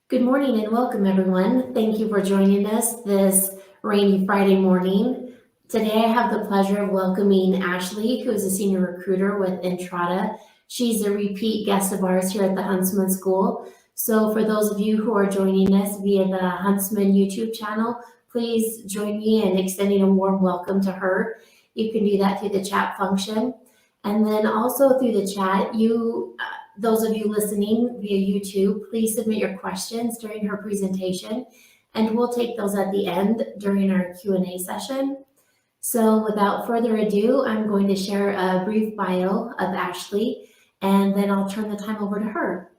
Good morning and welcome, everyone. Thank you for joining us this rainy Friday morning. Today, I have the pleasure of welcoming Ashley, who is a senior recruiter with Entrata. She's a repeat guest of ours here at the Huntsman School. So, for those of you who are joining us via the Huntsman YouTube channel, please join me in extending a warm welcome to her. You can do that through the chat function. And then also through the chat, those of you listening via YouTube, please submit your questions during her presentation, and we'll take those at the end during our Q&A session. So without further ado, I'm going to share a brief bio of Ashley, and then I'll turn the time over to her.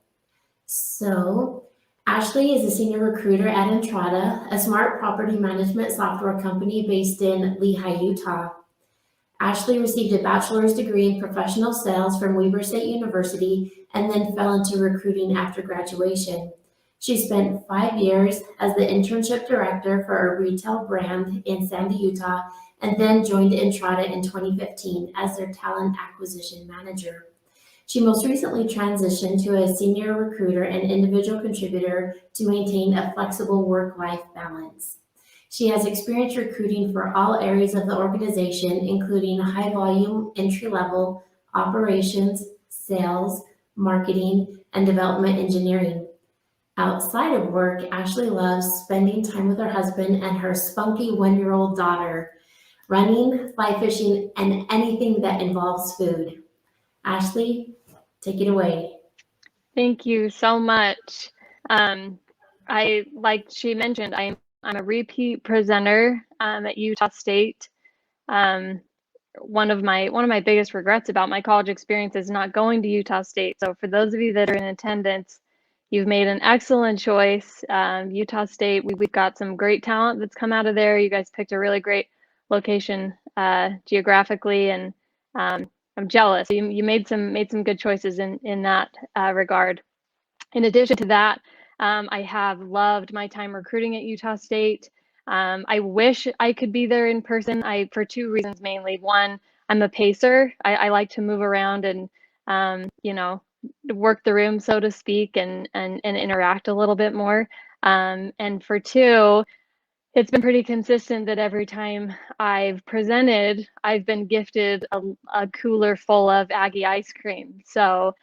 So Ashley is a senior recruiter at Entrata, a smart property management software company based in Lehi, Utah. Ashley received a bachelor's degree in professional sales from Weber State University and then fell into recruiting after graduation. She spent 5 years as the internship director for a retail brand in Sandy, Utah, and then joined Entrata in 2015 as their talent acquisition manager. She most recently transitioned to a senior recruiter and individual contributor to maintain a flexible work-life balance. She has experience recruiting for all areas of the organization, including high volume, entry level, operations, sales, marketing, and development engineering. Outside of work, Ashley loves spending time with her husband and her spunky 1-year-old daughter, running, fly fishing, and anything that involves food. Ashley, take it away. Thank you so much. Like she mentioned, I'm a repeat presenter at Utah State. One of my biggest regrets about my college experience is not going to Utah State. So for those of you that are in attendance, you've made an excellent choice. Utah State, we've got some great talent that's come out of there. You guys picked a really great location geographically, and I'm jealous. You made some good choices in that regard. In addition to that, I have loved my time recruiting at Utah State. I wish I could be there in person. For two reasons mainly. One, I'm a pacer. I like to move around and work the room, so to speak, and interact a little bit more. And for two, it's been pretty consistent that every time I've presented, I've been gifted a cooler full of Aggie ice cream. So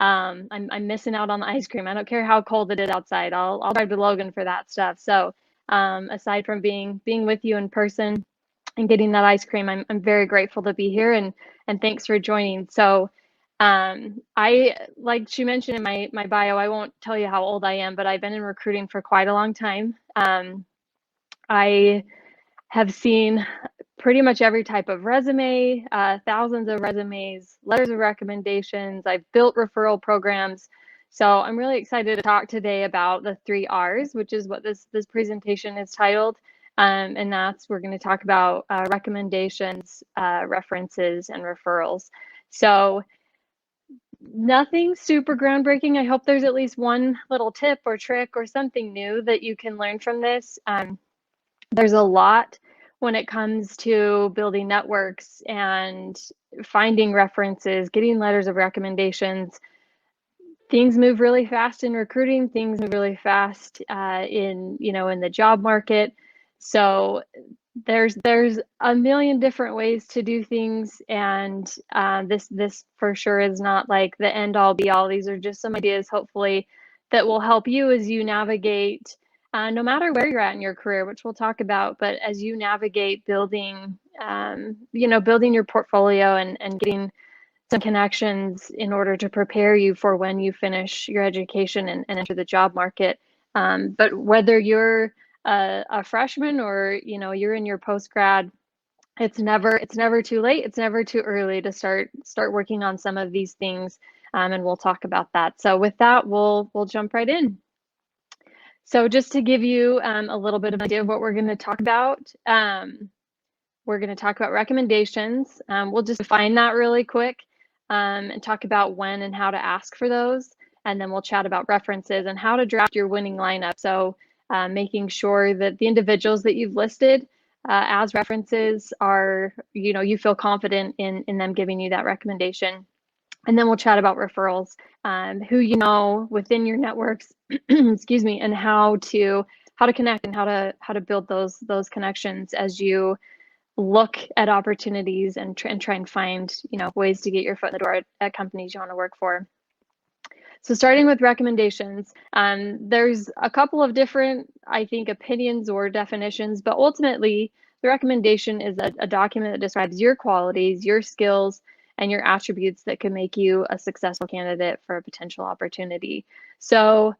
I'm missing out on the ice cream. I don't care how cold it is outside. I'll drive to Logan for that stuff. So aside from being with you in person and getting that ice cream, I'm very grateful to be here, and thanks for joining. So I, like she mentioned in my bio, I won't tell you how old I am, but I've been in recruiting for quite a long time. I have seen pretty much every type of resume, thousands of resumes, letters of recommendations. I've built referral programs. So I'm really excited to talk today about the 3 R's, which is what this presentation is titled. And we're going to talk about recommendations, references, and referrals. So nothing super groundbreaking. I hope there's at least one little tip or trick or something new that you can learn from this. There's a lot when it comes to building networks and finding references, getting letters of recommendations. Things move really fast in recruiting. Things move really fast in the job market. So there's a million different ways to do things, and this for sure is not like the end all be all. These are just some ideas, hopefully, that will help you as you navigate. No matter where you're at in your career, which we'll talk about, but as you navigate building, building your portfolio and getting some connections in order to prepare you for when you finish your education and enter the job market. But whether you're a freshman or you're in your post-grad, it's never too late. It's never too early to start working on some of these things, and we'll talk about that. So with that, we'll jump right in. So just to give you a little bit of an idea of what we're going to talk about, we're going to talk about recommendations. We'll just define that really quick and talk about when and how to ask for those. And then we'll chat about references and how to draft your winning lineup. So making sure that the individuals that you've listed as references are, you feel confident in them giving you that recommendation. And then we'll chat about referrals, who you know within your networks, excuse me, and how to connect and how to build those connections as you look at opportunities and try and find, you know, ways to get your foot in the door at companies you want to work for. So starting with recommendations, there's a couple of different, I think, opinions or definitions, but ultimately the recommendation is a document that describes your qualities, your skills, and your attributes that can make you a successful candidate for a potential opportunity. So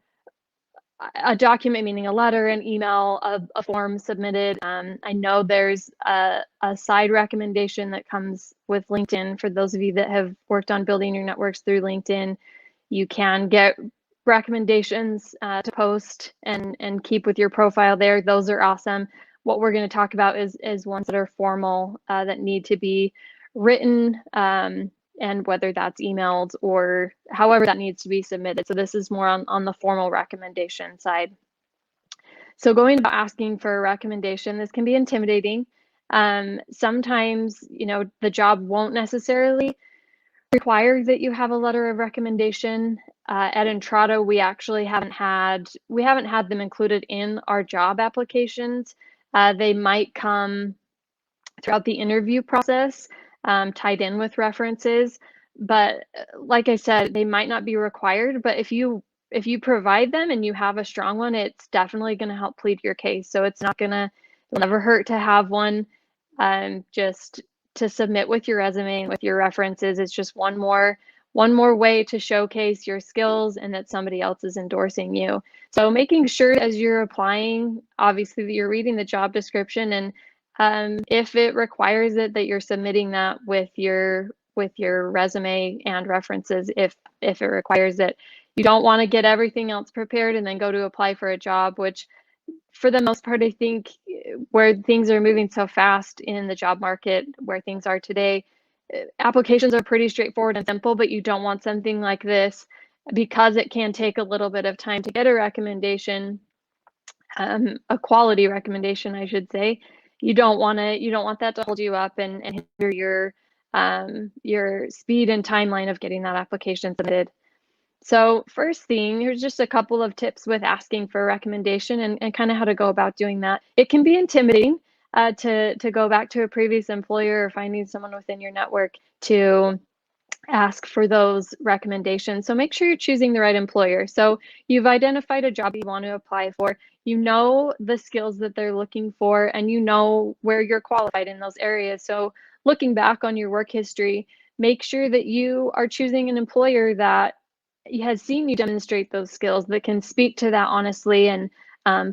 a document, meaning a letter, an email, a form submitted. I know there's a side recommendation that comes with LinkedIn. For those of you that have worked on building your networks through LinkedIn, you can get recommendations to post and keep with your profile there. Those are awesome. What we're going to talk about is ones that are formal, that need to be written, and whether that's emailed or however that needs to be submitted. So this is more on the formal recommendation side. So going about asking for a recommendation, this can be intimidating. Sometimes, you know, the job won't necessarily require that you have a letter of recommendation. At Entrata, we actually haven't had them included in our job applications. They might come throughout the interview process, tied in with references. But like I said, they might not be required, but if you provide them and you have a strong one, it's definitely going to help plead your case. So it'll never hurt to have one, just to submit with your resume and with your references. It's just one more way to showcase your skills and that somebody else is endorsing you. So making sure as you're applying, obviously, that you're reading the job description, and if it requires it, that you're submitting that with your resume and references. If it requires it, you don't want to get everything else prepared and then go to apply for a job, which for the most part, I think where things are moving so fast in the job market, where things are today, applications are pretty straightforward and simple, but you don't want something like this, because it can take a little bit of time to get a recommendation, a quality recommendation, I should say. You don't want that to hold you up and hinder your speed and timeline of getting that application submitted. So first thing, here's just a couple of tips with asking for a recommendation and kind of how to go about doing that. It can be intimidating to go back to a previous employer or finding someone within your network to ask for those recommendations. So make sure you're choosing the right employer. So you've identified a job you want to apply for, you know the skills that they're looking for, and you know where you're qualified in those areas. So looking back on your work history, make sure that you are choosing an employer that has seen you demonstrate those skills, that can speak to that honestly and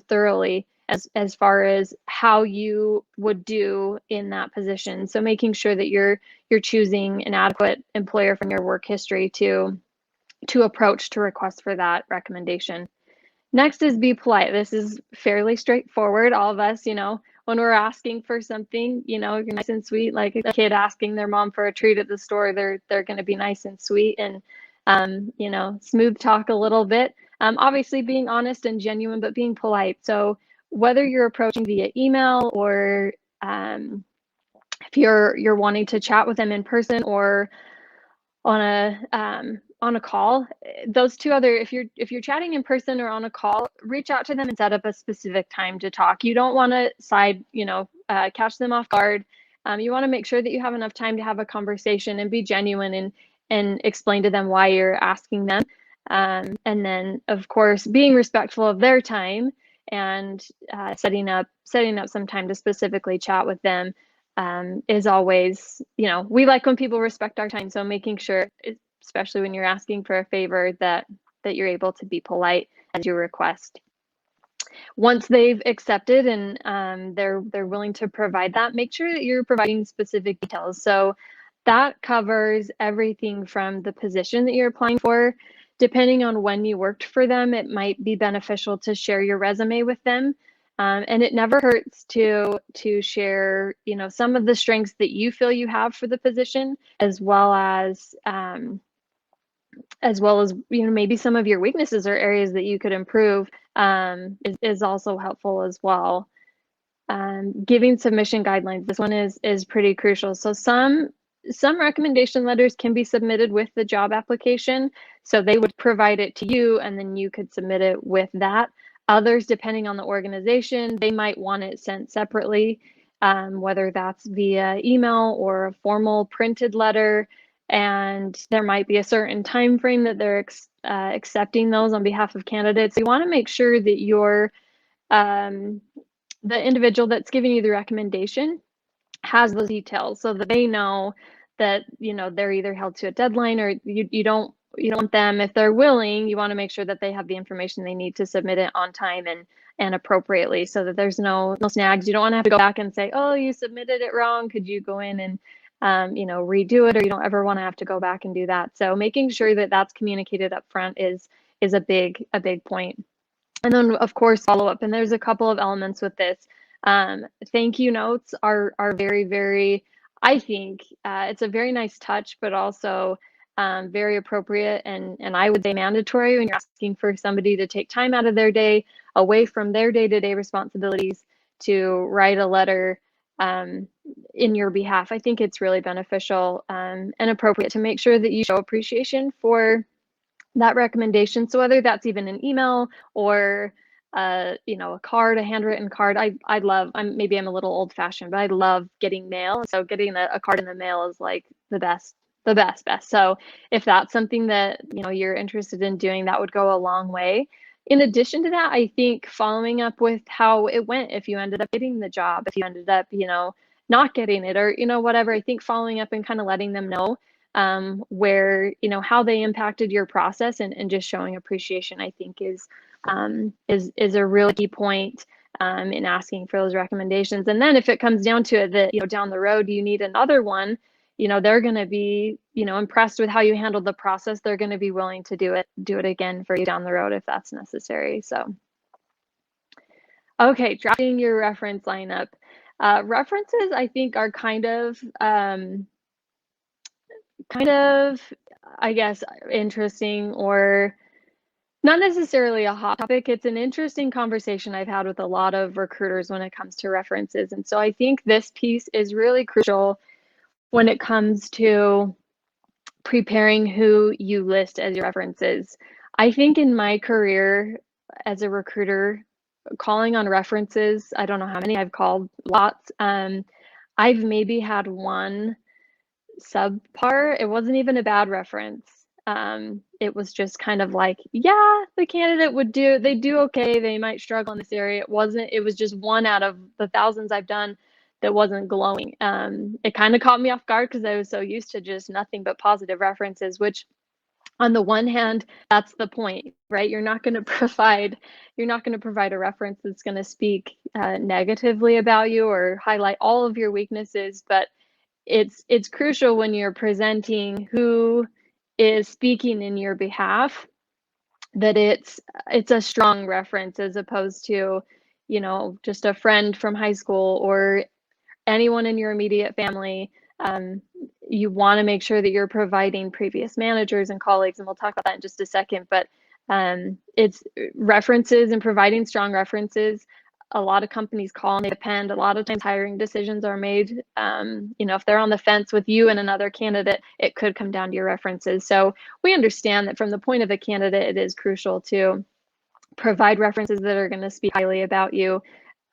thoroughly as far as how you would do in that position. So making sure that you're choosing an adequate employer from your work history to approach to request for that recommendation. Next is be polite. This is fairly straightforward. All of us, you know, when we're asking for something, you know, you're nice and sweet, like a kid asking their mom for a treat at the store. They're going to be nice and sweet and you know, smooth talk a little bit. Obviously being honest and genuine, but being polite. So whether you're approaching via email or if you're wanting to chat with them in person or on a call, those two other, if you're chatting in person or on a call, reach out to them and set up a specific time to talk. You don't want to catch them off guard. You want to make sure that you have enough time to have a conversation and be genuine and explain to them why you're asking them. And then, of course, being respectful of their time and setting up some time to specifically chat with them is always, you know, we like when people respect our time. So making sure, especially when you're asking for a favor, that you're able to be polite as you request. Once they've accepted and they're willing to provide that, make sure that you're providing specific details. So that covers everything from the position that you're applying for. Depending on when you worked for them, it might be beneficial to share your resume with them. And it never hurts to share, you know, some of the strengths that you feel you have for the position, as well as you know, maybe some of your weaknesses or areas that you could improve, is also helpful as well. Giving submission guidelines. This one is pretty crucial. So some some recommendation letters can be submitted with the job application. So they would provide it to you and then you could submit it with that. Others, depending on the organization, they might want it sent separately, whether that's via email or a formal printed letter. And there might be a certain time frame that they're accepting those on behalf of candidates. You want to make sure that you're the individual that's giving you the recommendation has those details so that they know that, you know, they're either held to a deadline or you don't want them, if they're willing, you want to make sure that they have the information they need to submit it on time and appropriately so that there's no snags. You don't want to have to go back and say, oh, you submitted it wrong. Could you go in and you know, redo it? Or you don't ever want to have to go back and do that. So making sure that that's communicated up front is a big point. And then of course follow up. And there's a couple of elements with this. Thank you notes are very, very, I think it's a very nice touch, but also very appropriate and I would say mandatory when you're asking for somebody to take time out of their day away from their day-to-day responsibilities to write a letter in your behalf. I think it's really beneficial and appropriate to make sure that you show appreciation for that recommendation. So whether that's even an email or you know, a card, a handwritten card. I love, maybe I'm a little old fashioned, but I love getting mail. So getting a card in the mail is like the best. So if that's something that, you know, you're interested in doing, that would go a long way. In addition to that, I think following up with how it went, if you ended up getting the job, if you ended up, you know, not getting it or, you know, whatever, I think following up and kind of letting them know where, you know, how they impacted your process and just showing appreciation, I think is a really key point in asking for those recommendations. And then if it comes down to it that, you know, down the road, you need another one, you know, they're going to be, you know, impressed with how you handled the process. They're going to be willing to do it again for you down the road if that's necessary. So, okay, drafting your reference lineup. References, I think, are kind of, I guess, interesting or not necessarily a hot topic. It's an interesting conversation I've had with a lot of recruiters when it comes to references. And so I think this piece is really crucial when it comes to preparing who you list as your references. I think in my career as a recruiter, calling on references, I don't know how many I've called, lots. I've maybe had one subpar. It wasn't even a bad reference. It was just kind of like, yeah, the candidate they do okay. They might struggle in this area. It was just one out of the thousands I've done that wasn't glowing. It kind of caught me off guard because I was so used to just nothing but positive references, which on the one hand, that's the point, right? You're not going to provide a reference that's going to speak negatively about you or highlight all of your weaknesses, but it's crucial when you're presenting who is speaking in your behalf that it's a strong reference as opposed to, you know, just a friend from high school or anyone in your immediate family. You want to make sure that you're providing previous managers and colleagues, and we'll talk about that in just a second, but it's references and providing strong references. A lot of companies call and they depend. A lot of times hiring decisions are made. You know, if they're on the fence with you and another candidate, it could come down to your references. So we understand that from the point of a candidate, it is crucial to provide references that are going to speak highly about you.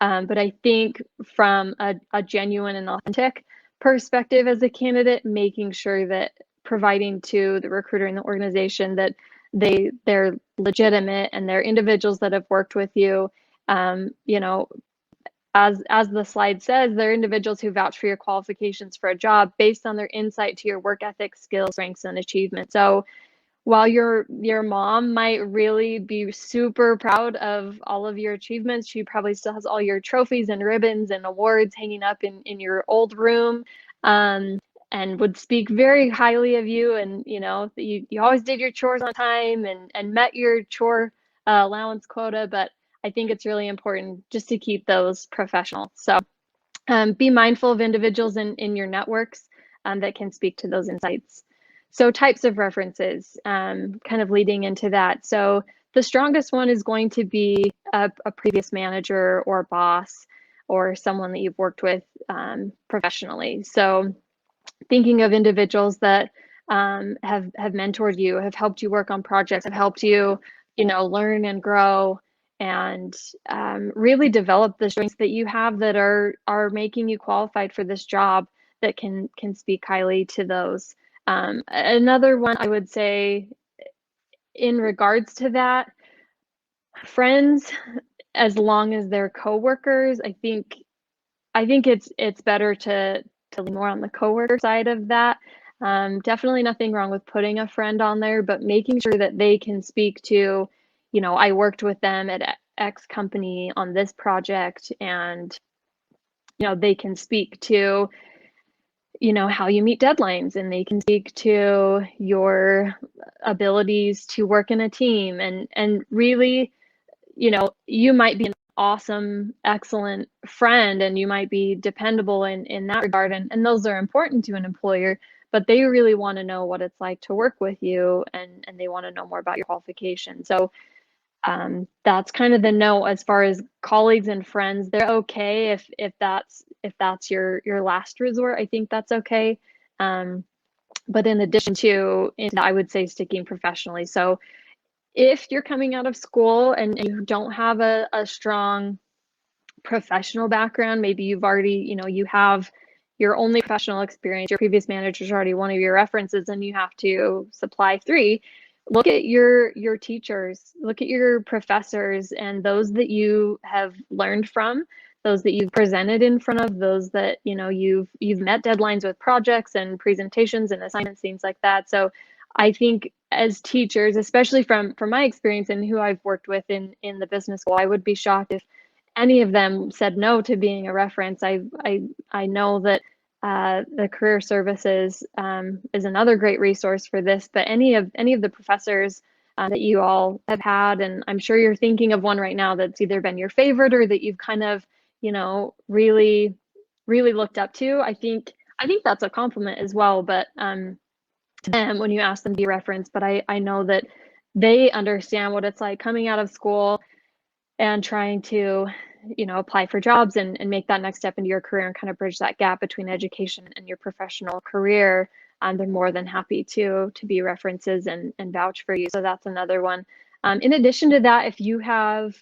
But I think from a genuine and authentic perspective as a candidate, making sure that providing to the recruiter and the organization that they're legitimate and they're individuals that have worked with you. You know, as the slide says, they're individuals who vouch for your qualifications for a job based on their insight to your work ethic, skills, strengths, and achievements. So while your mom might really be super proud of all of your achievements, she probably still has all your trophies and ribbons and awards hanging up in your old room, and would speak very highly of you. And you know, you always did your chores on time and met your chore allowance quota. But I think it's really important just to keep those professional. So be mindful of individuals in your networks that can speak to those insights. So types of references, kind of leading into that. So the strongest one is going to be a previous manager or boss or someone that you've worked with professionally. So thinking of individuals that have mentored you, have helped you work on projects, have helped you, learn and grow, and really develop the strengths that you have that are making you qualified for this job, that can speak highly to those. Another one I would say in regards to that, friends, as long as they're coworkers, I think it's better to lean more on the coworker side of that. Definitely nothing wrong with putting a friend on there, but making sure that they can speak to, I worked with them at X company on this project, and they can speak to, how you meet deadlines, and they can speak to your abilities to work in a team, and really, you might be an awesome, excellent friend, and you might be dependable in that regard. And those are important to an employer, but they really want to know what it's like to work with you, and they want to know more about your qualifications. So that's kind of the note as far as colleagues and friends. They're okay if that's your last resort. I think that's okay. But in addition to, I would say sticking professionally. So if you're coming out of school and you don't have a strong professional background, maybe you've already, you have your only professional experience, your previous manager is already one of your references, and you have to supply 3, look at your teachers, look at your professors, and those that you have learned from, those that you've presented in front of, those that, you've met deadlines with projects and presentations and assignments, things like that. So I think as teachers, especially from my experience and who I've worked with in the business school, I would be shocked if any of them said no to being a reference. I know that the career services is another great resource for this, but any of the professors that you all have had, and I'm sure you're thinking of one right now that's either been your favorite or that you've kind of, really, really looked up to. I think that's a compliment as well, but to them when you ask them to be a reference. But I know that they understand what it's like coming out of school and trying to, apply for jobs and make that next step into your career and kind of bridge that gap between education and your professional career. They're more than happy to be references and vouch for you. So that's another one. In addition to that, if you have,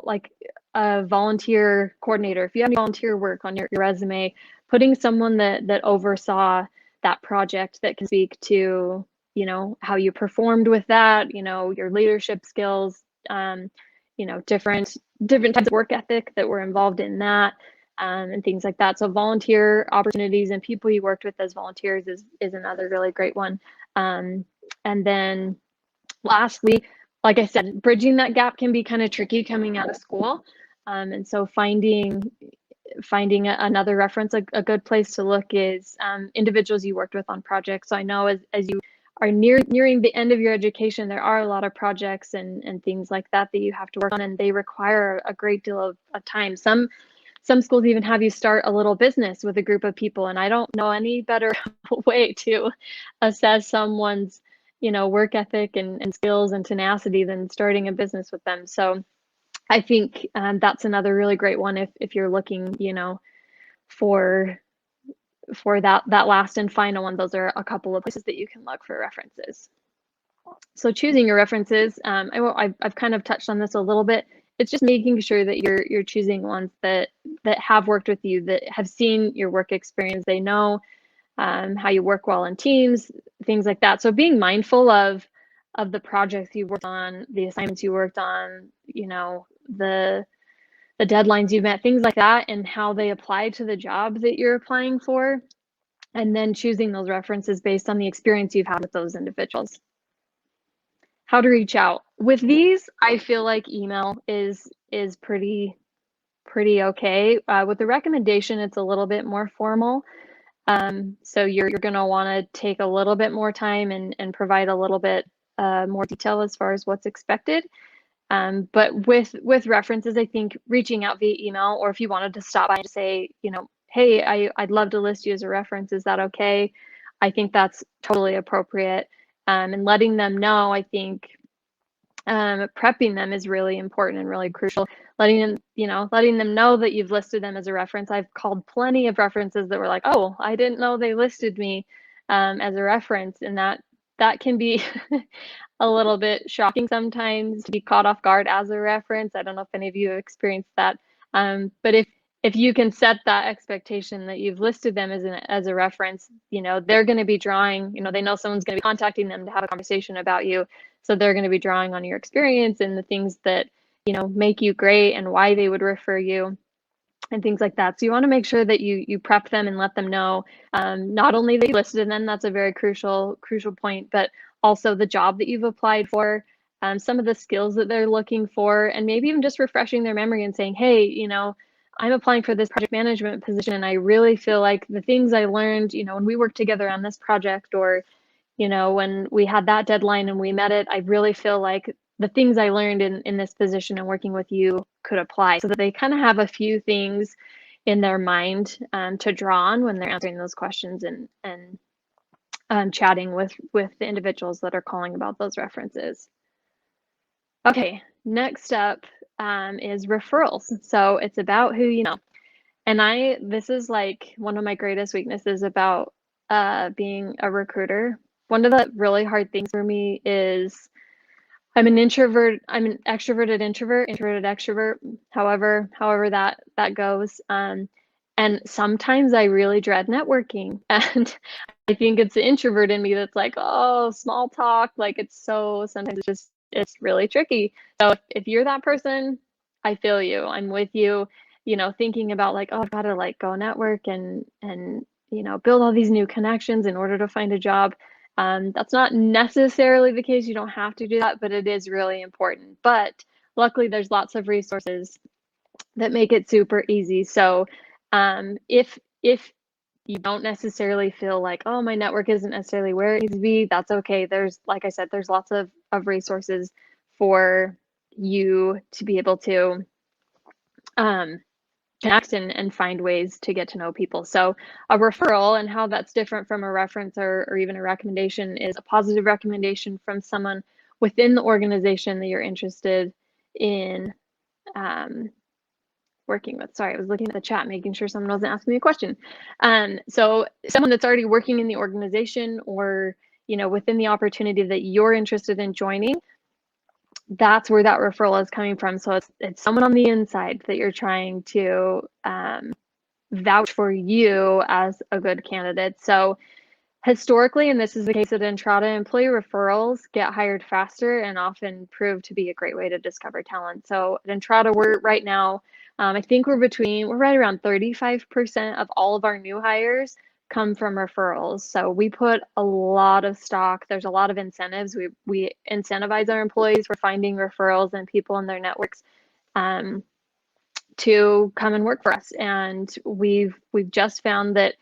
like a volunteer coordinator, if you have any volunteer work on your resume, putting someone that oversaw that project that can speak to, how you performed with that, your leadership skills, different types of work ethic that were involved in that, and things like that. So volunteer opportunities and people you worked with as volunteers is another really great one. And then lastly, like I said, bridging that gap can be kind of tricky coming out of school. And so finding another reference, a good place to look is individuals you worked with on projects. So I know as you are nearing the end of your education, there are a lot of projects and things like that you have to work on, and they require a great deal of time. Some schools even have you start a little business with a group of people, and I don't know any better way to assess someone's work ethic and skills and tenacity than starting a business with them. So I think that's another really great one if you're looking, for that last and final one. Those are a couple of places that you can look for references. So choosing your references, I've kind of touched on this a little bit. It's just making sure that you're choosing ones that have worked with you, that have seen your work experience. They know how you work well in teams, things like that. So being mindful of the projects you worked on, the assignments you worked on, the deadlines you met, things like that, and how they apply to the job that you're applying for, and then choosing those references based on the experience you've had with those individuals. How to reach out. With these, I feel like email is pretty okay. With the recommendation, it's a little bit more formal. So you're going to want to take a little bit more time and provide a little bit more detail as far as what's expected. But with references, I think reaching out via email, or if you wanted to stop by and say, hey, I'd love to list you as a reference. Is that okay? I think that's totally appropriate. And letting them know, I think, Prepping them is really important and really crucial. Letting them know that you've listed them as a reference. I've called plenty of references that were like, oh, I didn't know they listed me as a reference, and that can be a little bit shocking sometimes to be caught off guard as a reference. I don't know if any of you have experienced that, but if you can set that expectation that you've listed them as a reference, they're going to be drawing. They know someone's going to be contacting them to have a conversation about you. So they're going to be drawing on your experience and the things that, make you great and why they would refer you and things like that. So you want to make sure that you prep them and let them know not only that you listed them, that's a very crucial point, but also the job that you've applied for, some of the skills that they're looking for, and maybe even just refreshing their memory and saying, hey, I'm applying for this project management position, and I really feel like the things I learned, when we worked together on this project, or when we had that deadline and we met it, I really feel like the things I learned in this position and working with you could apply, so that they kind of have a few things in their mind to draw on when they're answering those questions and chatting with the individuals that are calling about those references. Okay, next up is referrals. So it's about who you know. And this is like one of my greatest weaknesses about being a recruiter. One of the really hard things for me is I'm an introvert. I'm an extroverted introvert, introverted extrovert. However that goes. And sometimes I really dread networking, and I think it's the introvert in me that's like, oh, small talk. Like sometimes it's really tricky. So if you're that person, I feel you. I'm with you. Thinking about like, oh, I've got to like go network and build all these new connections in order to find a job. That's not necessarily the case. You don't have to do that, but it is really important. But luckily, there's lots of resources that make it super easy. So if you don't necessarily feel like, oh, my network isn't necessarily where it needs to be, that's okay. Like I said, there's lots of resources for you to be able to connect and find ways to get to know people. So a referral, and how that's different from a reference or even a recommendation, is a positive recommendation from someone within the organization that you're interested in working with. Sorry, I was looking at the chat, making sure someone wasn't asking me a question. So someone that's already working in the organization, or within the opportunity that you're interested in joining, that's where that referral is coming from. So it's someone on the inside that you're trying to vouch for you as a good candidate. So historically, and this is the case at Entrata, employee referrals get hired faster and often prove to be a great way to discover talent. So at Entrata, we're right now, I think we're right around 35% of all of our new hires come from referrals. So we put a lot of stock. There's a lot of incentives. We incentivize our employees for finding referrals and people in their networks to come and work for us. And we've just found that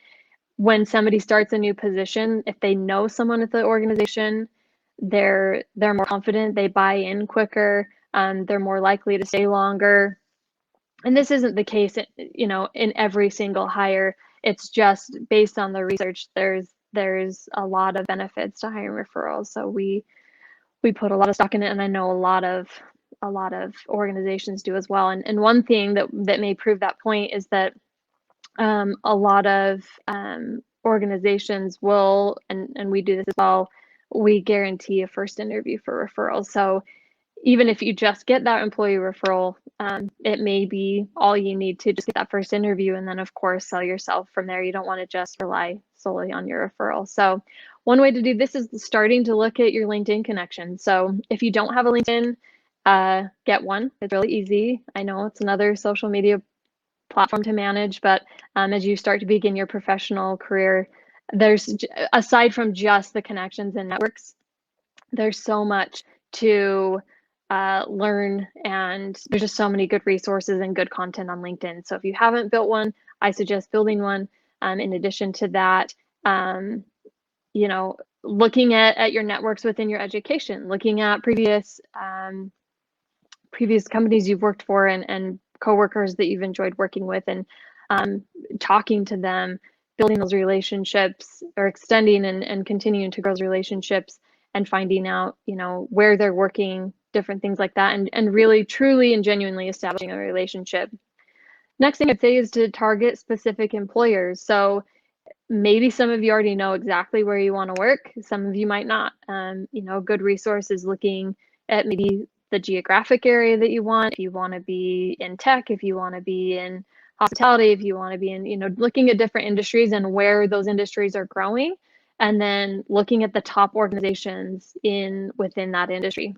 when somebody starts a new position, if they know someone at the organization, they're more confident, they buy in quicker, they're more likely to stay longer. And this isn't the case, in every single hire. It's just based on the research. There's a lot of benefits to hiring referrals. So we put a lot of stock in it, and I know a lot of organizations do as well. And one thing that may prove that point is that a lot of organizations will, and we do this as well, we guarantee a first interview for referrals. So even if you just get that employee referral, it may be all you need to just get that first interview, and then of course sell yourself from there. You don't want to just rely solely on your referral. So one way to do this is starting to look at your LinkedIn connection. So if you don't have a LinkedIn, get one. It's really easy. I know it's another social media platform to manage, but as you start to begin your professional career, there's, aside from just the connections and networks, there's so much to learn, and there's just so many good resources and good content on LinkedIn. So if you haven't built one, I suggest building one. In addition to that, looking at your networks within your education, looking at previous companies you've worked for and coworkers that you've enjoyed working with, and talking to them, building those relationships, or extending and continuing to grow those relationships, and finding out, where they're working, different things like that, and really truly and genuinely establishing a relationship. Next thing I'd say is to target specific employers. So maybe some of you already know exactly where you want to work. Some of you might not. A good resource is looking at maybe the geographic area that you want. If you want to be in tech, if you want to be in hospitality, if you want to be in, looking at different industries and where those industries are growing, and then looking at the top organizations within that industry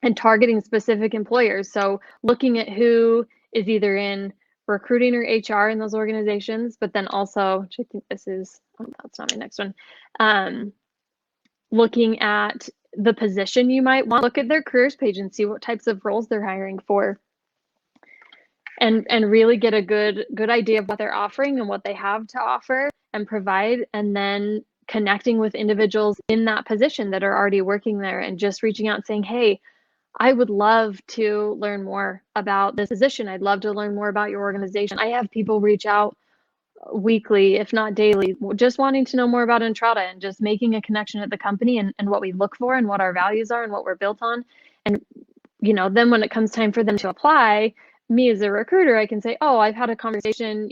and targeting specific employers. So looking at who is either in recruiting or HR in those organizations, but then also, which I think this is, that's not my next one, looking at the position you might want, look at their careers page and see what types of roles they're hiring for, and really get a good idea of what they're offering and what they have to offer and provide, and then connecting with individuals in that position that are already working there and just reaching out and saying, hey, I would love to learn more about this position. I'd love to learn more about your organization. I have people reach out weekly, if not daily, just wanting to know more about Entrata and just making a connection at the company and what we look for and what our values are and what we're built on. And, then when it comes time for them to apply, me as a recruiter, I can say, oh, I've had a conversation,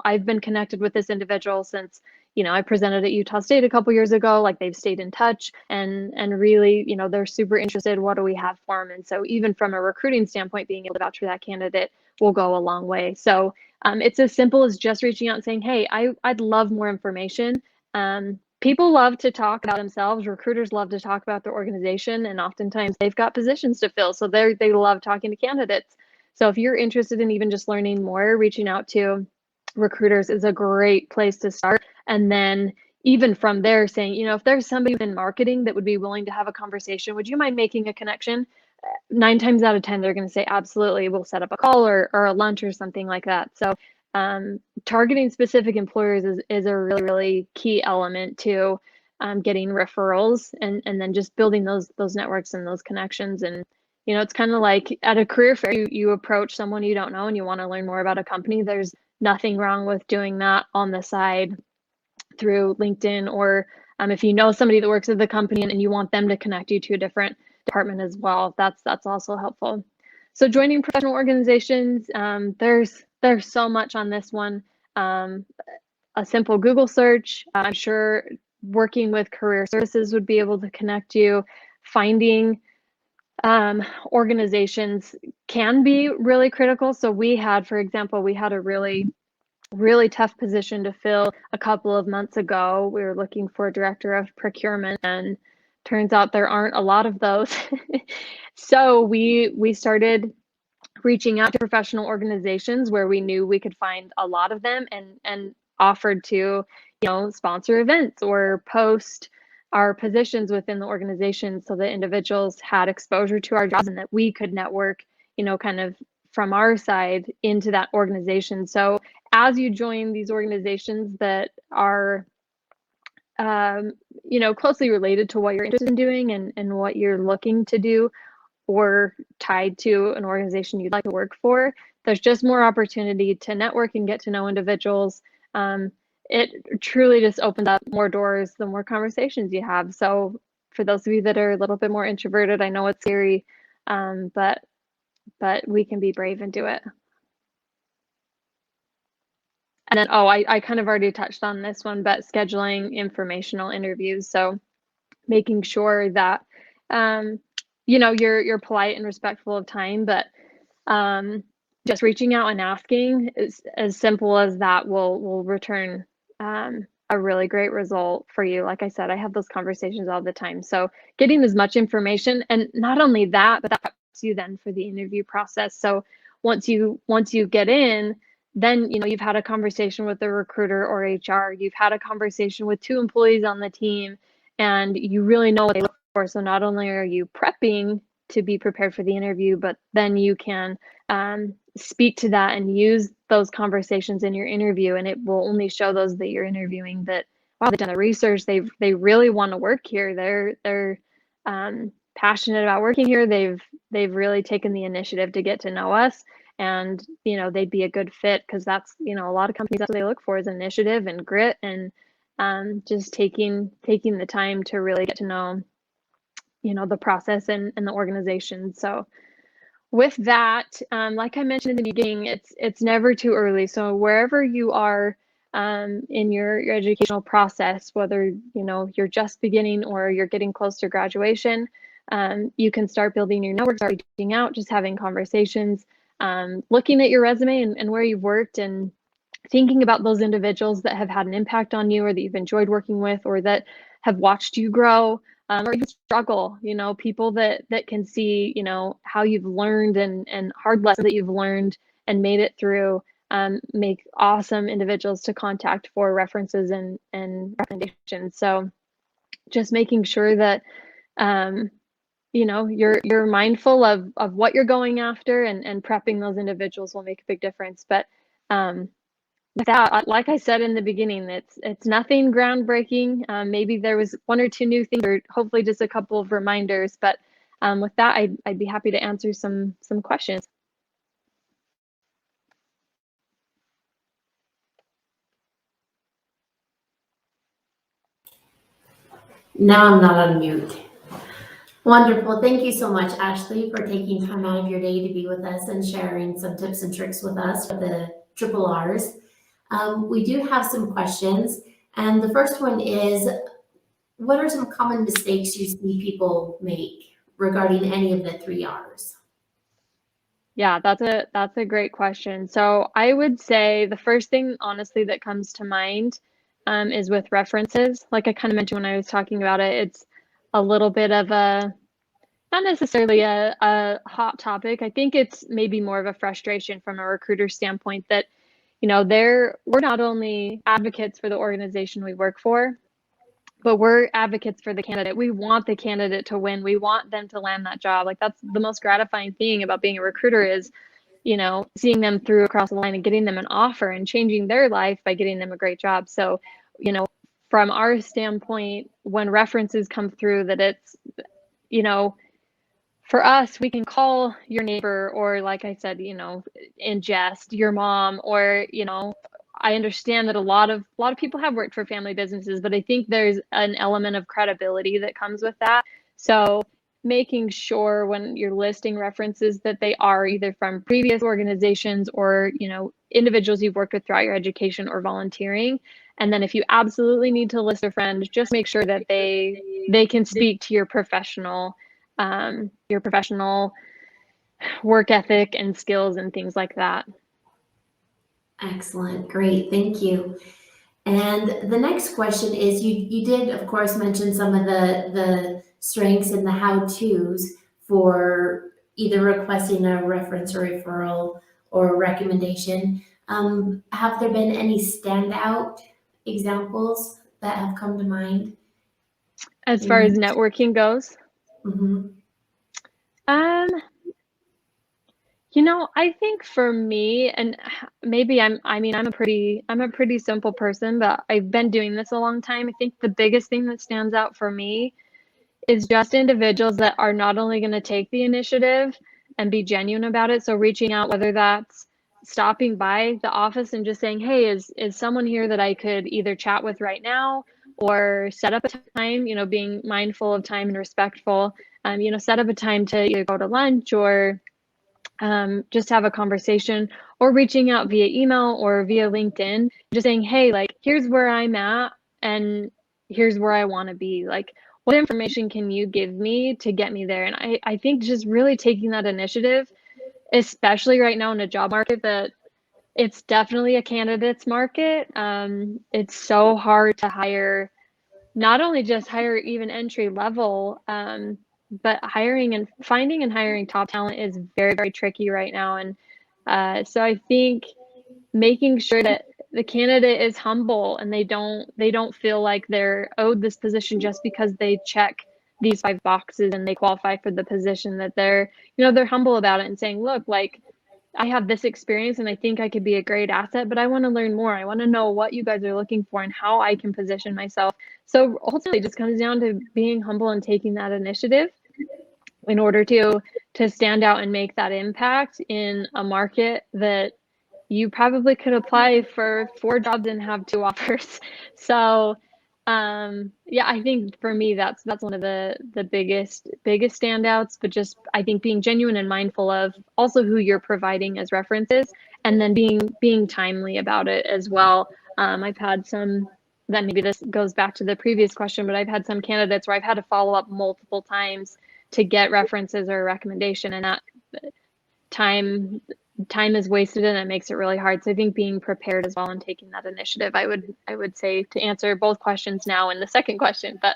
I've been connected with this individual since, I presented at Utah State a couple years ago, like they've stayed in touch and really, they're super interested. What do we have for them? And so even from a recruiting standpoint, being able to vouch for that candidate will go a long way. So it's as simple as just reaching out and saying, hey, I'd love more information. People love to talk about themselves. Recruiters love to talk about their organization, and oftentimes they've got positions to fill. So they love talking to candidates. So if you're interested in even just learning more, reaching out to recruiters is a great place to start. And then even from there saying, if there's somebody in marketing that would be willing to have a conversation, would you mind making a connection? 9 times out of 10, they're going to say, absolutely, we'll set up a call or a lunch or something like that. So targeting specific employers is a really, really key element to getting referrals and then just building those networks and those connections. And, it's kind of like at a career fair, you approach someone you don't know and you want to learn more about a company. There's nothing wrong with doing that on the side through LinkedIn, or if you know somebody that works at the company and you want them to connect you to a different department as well, that's also helpful. So joining professional organizations, there's so much on this one. A simple Google search, I'm sure working with career services would be able to connect you. Finding organizations can be really critical. So for example, we had a really tough position to fill a couple of months ago. We were looking for a director of procurement, and turns out there aren't a lot of those. So we started reaching out to professional organizations where we knew we could find a lot of them, and offered to, sponsor events or post our positions within the organization so that individuals had exposure to our jobs and that we could network, kind of from our side into that organization. So as you join these organizations that are, closely related to what you're interested in doing and what you're looking to do, or tied to an organization you'd like to work for, there's just more opportunity to network and get to know individuals. It truly just opens up more doors the more conversations you have. So for those of you that are a little bit more introverted, I know it's scary, but we can be brave and do it. And then, I kind of already touched on this one, but scheduling informational interviews. So making sure that, you're polite and respectful of time, but just reaching out and asking is as simple as that will return a really great result for you. Like I said, I have those conversations all the time. So getting as much information, and not only that, but that helps you then for the interview process. So once you get in, then you've had a conversation with the recruiter or HR, you've had a conversation with 2 employees on the team, and you really know what they look for. So not only are you prepping to be prepared for the interview, but then you can speak to that and use those conversations in your interview, and it will only show those that you're interviewing that, wow, they've done the research, they really want to work here, they're passionate about working here, they've really taken the initiative to get to know us, and they'd be a good fit, because that's a lot of companies, that's what they look for, is initiative and grit, and just taking the time to really get to know the process and the organization. So with that, like I mentioned in the beginning, it's never too early. So wherever you are in your educational process, whether you're just beginning or you're getting close to graduation, you can start building your network, start reaching out, just having conversations, looking at your resume and where you've worked, and thinking about those individuals that have had an impact on you or that you've enjoyed working with or that have watched you grow, or even struggle, people that can see, how you've learned and hard lessons that you've learned and made it through, make awesome individuals to contact for references and recommendations. So just making sure that, you're mindful of what you're going after, and prepping those individuals will make a big difference. But with that, like I said in the beginning, it's nothing groundbreaking. Maybe there was one or two new things, or hopefully just a couple of reminders. But with that, I'd be happy to answer some questions. Now I'm not on mute. Wonderful. Thank you so much, Ashley, for taking time out of your day to be with us and sharing some tips and tricks with us for the triple R's. We do have some questions, and the first one is, what are some common mistakes you see people make regarding any of the three R's? Yeah, that's a great question. So I would say the first thing, honestly, that comes to mind is with references. Like I kind of mentioned when I was talking about it, it's a little bit of not necessarily a hot topic. I think it's maybe more of a frustration from a recruiter standpoint that, we're not only advocates for the organization we work for, but we're advocates for the candidate. We want the candidate to win. We want them to land that job. Like, that's the most gratifying thing about being a recruiter is, seeing them through across the line and getting them an offer and changing their life by getting them a great job. So, from our standpoint, when references come through, that it's, for us, we can call your neighbor, or like I said, in jest, your mom, or, I understand that a lot of people have worked for family businesses, but I think there's an element of credibility that comes with that. So making sure when you're listing references that they are either from previous organizations or, individuals you've worked with throughout your education or volunteering. And then if you absolutely need to list a friend, just make sure that they can speak to your professional work ethic and skills and things like that. Excellent. Great. Thank you. And the next question is, you did, of course, mention some of the strengths and the how-tos for either requesting a reference or referral or recommendation. Have there been any standout examples that have come to mind? As far as networking goes? Mm-hmm. I think for me, and maybe I'm a pretty simple person, but I've been doing this a long time. I think the biggest thing that stands out for me is just individuals that are not only going to take the initiative and be genuine about it. So reaching out, whether that's stopping by the office and just saying, hey, is someone here that I could either chat with right now, or set up a time, being mindful of time and respectful, set up a time to either go to lunch or just have a conversation, or reaching out via email or via LinkedIn, just saying, hey, like, here's where I'm at and here's where I want to be. Like, what information can you give me to get me there? And I think just really taking that initiative, especially right now in a job market that it's definitely a candidate's market. It's so hard to hire, not only just hire even entry level, but finding and hiring top talent is very, very tricky right now. And so I think making sure that the candidate is humble and they don't feel like they're owed this position just because they check these 5 boxes and they qualify for the position, that they're humble about it and saying, look, like, I have this experience and I think I could be a great asset, but I want to learn more. I want to know what you guys are looking for and how I can position myself. So ultimately it just comes down to being humble and taking that initiative in order to stand out and make that impact in a market that you probably could apply for 4 jobs and have 2 offers. So Yeah, I think for me that's one of the biggest standouts, but just I think being genuine and mindful of also who you're providing as references, and then being timely about it as well. I've had some, then maybe this goes back to the previous question, but I've had some candidates where I've had to follow up multiple times to get references or a recommendation, and that time is wasted and it makes it really hard. So I think being prepared as well and taking that initiative, I would say, to answer both questions now and the second question. But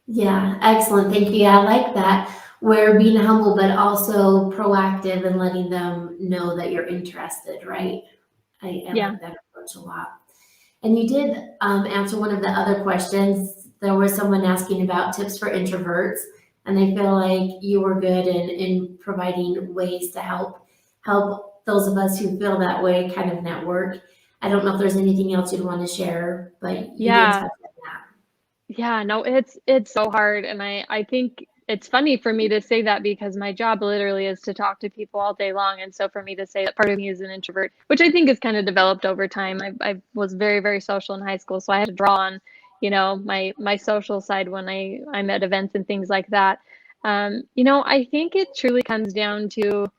Yeah, excellent. Thank you. Yeah, I like that. Where being humble, but also proactive and letting them know that you're interested, right? I yeah, like that approach a lot. And you did answer one of the other questions. There was someone asking about tips for introverts, and I feel like you were good in providing ways to help those of us who feel that way kind of network. I don't know if there's anything else you'd want to share, but you did touch yeah, on that. yeah, no, it's so hard. And I think it's funny for me to say that because my job literally is to talk to people all day long. And so for me to say that part of me is an introvert, which I think is kind of developed over time. I was very, very social in high school, so I had to draw on, my social side when I'm at events and things like that. I think it truly comes down to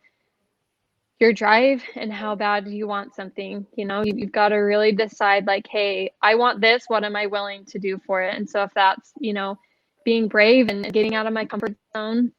your drive and how bad you want something. You've got to really decide, like, hey, I want this, what am I willing to do for it? And so if that's, being brave and getting out of my comfort zone,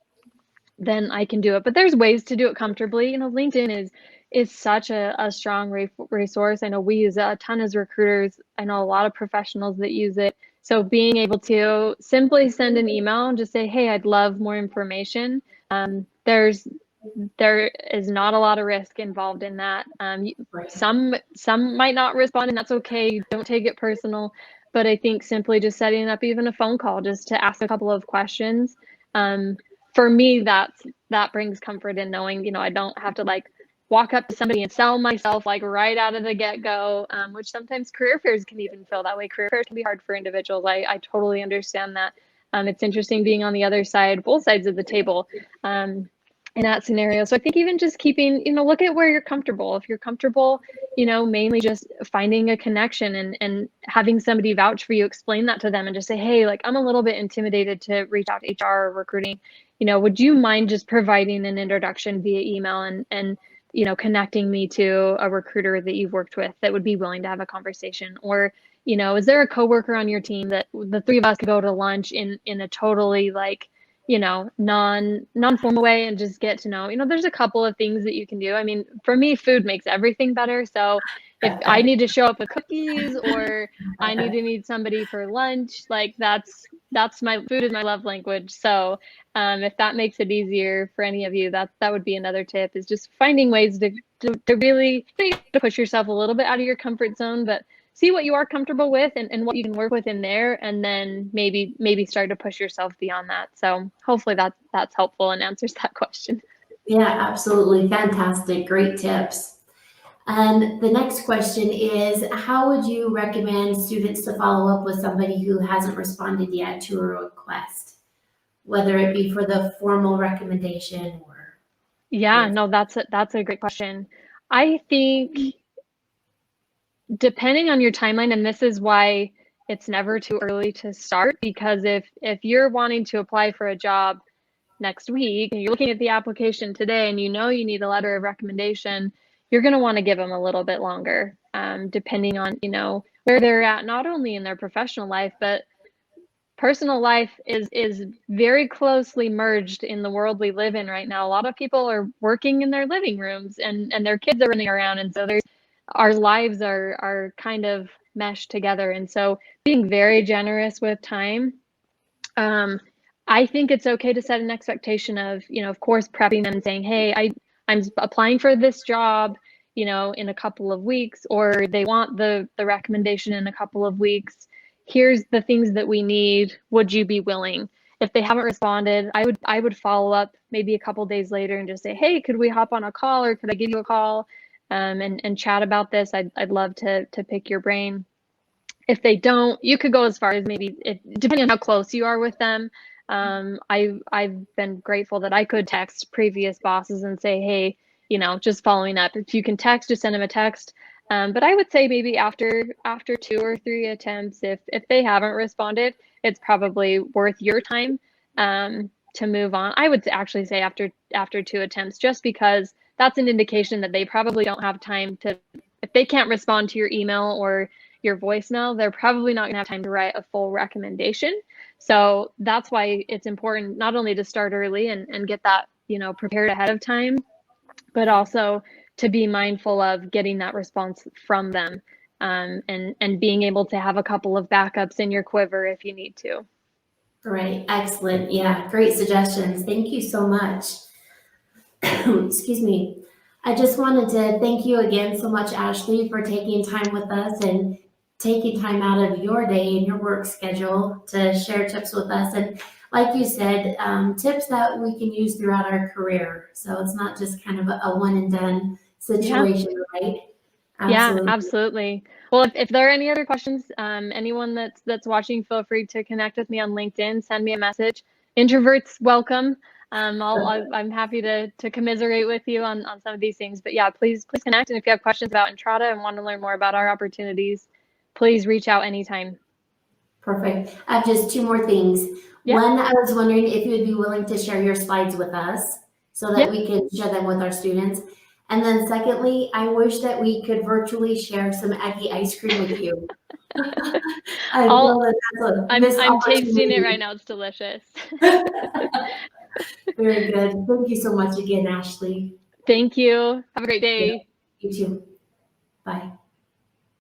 then I can do it. But there's ways to do it comfortably. LinkedIn is such a strong resource. I know we use it a ton as recruiters. I know a lot of professionals that use it. So being able to simply send an email and just say, hey, I'd love more information. There is not a lot of risk involved in that. Right. Some might not respond, and that's okay. Don't take it personal. But I think simply just setting up even a phone call just to ask a couple of questions, um, for me, that brings comfort in knowing, I don't have to like walk up to somebody and sell myself like right out of the get-go, which sometimes career fairs can even feel that way. Career fairs can be hard for individuals. I totally understand that. It's interesting being on the other side, both sides of the table. In that scenario. So I think even just keeping, look at where you're comfortable. If you're comfortable, mainly just finding a connection and having somebody vouch for you, explain that to them and just say, hey, like, I'm a little bit intimidated to reach out to HR or recruiting. Would you mind just providing an introduction via email and connecting me to a recruiter that you've worked with that would be willing to have a conversation? Or, is there a coworker on your team that the three of us could go to lunch in a totally like, non-formal way and just get to know. There's a couple of things that you can do. I mean, for me, food makes everything better. So if I need to show up with cookies or I need somebody for lunch, like that's my food is my love language. So if that makes it easier for any of you, that would be another tip, is just finding ways to really, to push yourself a little bit out of your comfort zone, but see what you are comfortable with and what you can work with in there, and then maybe start to push yourself beyond that. So hopefully that's helpful and answers that question. Yeah, absolutely. Fantastic. Great tips. And the next question is, how would you recommend students to follow up with somebody who hasn't responded yet to a request, whether it be for the formal recommendation or Yeah, with? no, that's a great question. I think depending on your timeline, and this is why it's never too early to start, because if you're wanting to apply for a job next week and you're looking at the application today and you need a letter of recommendation, you're going to want to give them a little bit longer, depending on where they're at, not only in their professional life, but personal life is very closely merged in the world we live in right now. A lot of people are working in their living rooms and their kids are running around, and so there's our lives are kind of meshed together. And so being very generous with time, um, I think it's okay to set an expectation of, of course, prepping them and saying, hey, I'm applying for this job, in a couple of weeks, or they want the recommendation in a couple of weeks. Here's the things that we need. Would you be willing? If they haven't responded, I would follow up maybe a couple days later and just say, hey, could we hop on a call, or could I give you a call, and chat about this? I'd love to pick your brain. If they don't, you could go as far as maybe, depending on how close you are with them. I've been grateful that I could text previous bosses and say, hey, just following up. If you can text, just send them a text. But I would say maybe after 2 or 3 attempts, if they haven't responded, it's probably worth your time to move on. I would actually say after 2 attempts, just because that's an indication that they probably don't have time to, if they can't respond to your email or your voicemail, they're probably not going to have time to write a full recommendation. So that's why it's important not only to start early and get that, prepared ahead of time, but also to be mindful of getting that response from them, and being able to have a couple of backups in your quiver if you need to. Right. Excellent. Yeah. Great suggestions. Thank you so much. Excuse me. I just wanted to thank you again so much, Ashley, for taking time with us and taking time out of your day and your work schedule to share tips with us. And like you said, tips that we can use throughout our career. So it's not just kind of a one and done situation, right? Yeah, Absolutely. absolutely. Well, if there are any other questions, anyone that's watching, feel free to connect with me on LinkedIn, send me a message. Introverts, welcome. I'm happy to commiserate with you on some of these things. But yeah, please connect. And if you have questions about Entrata and want to learn more about our opportunities, please reach out anytime. Perfect. I have just two more things. Yeah. One, I was wondering if you would be willing to share your slides with us so that we can share them with our students. And then secondly, I wish that we could virtually share some Aggie ice cream with you. I know that that's a missed I'm tasting it opportunity. right now. It's delicious. Very good. Thank you so much again, Ashley. Thank you. Have a great Yeah, day. you too. Bye.